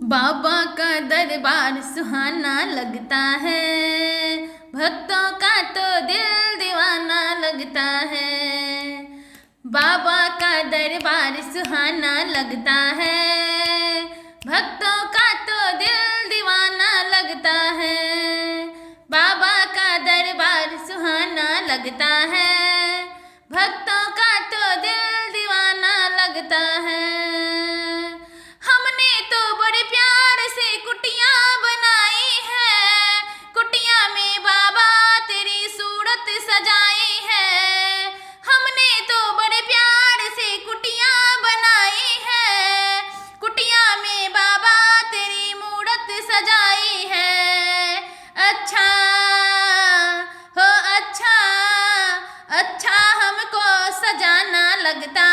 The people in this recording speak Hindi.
बाबा का दरबार सुहाना लगता है, भक्तों का तो दिल दीवाना लगता है। बाबा का दरबार सुहाना लगता है, भक्तों का तो दिल दीवाना लगता है। बाबा का दरबार सुहाना लगता है, भक्तों का तो दिल दीवाना लगता है। हमने तो बड़े प्यार से कुटिया बनाई है, कुटिया में बाबा तेरी सूरत सजाई है। हमने तो बड़े प्यार से कुटिया बनाई है, कुटिया में बाबा तेरी मूरत सजाई है। अच्छा हो अच्छा, अच्छा हमको सजाना लगता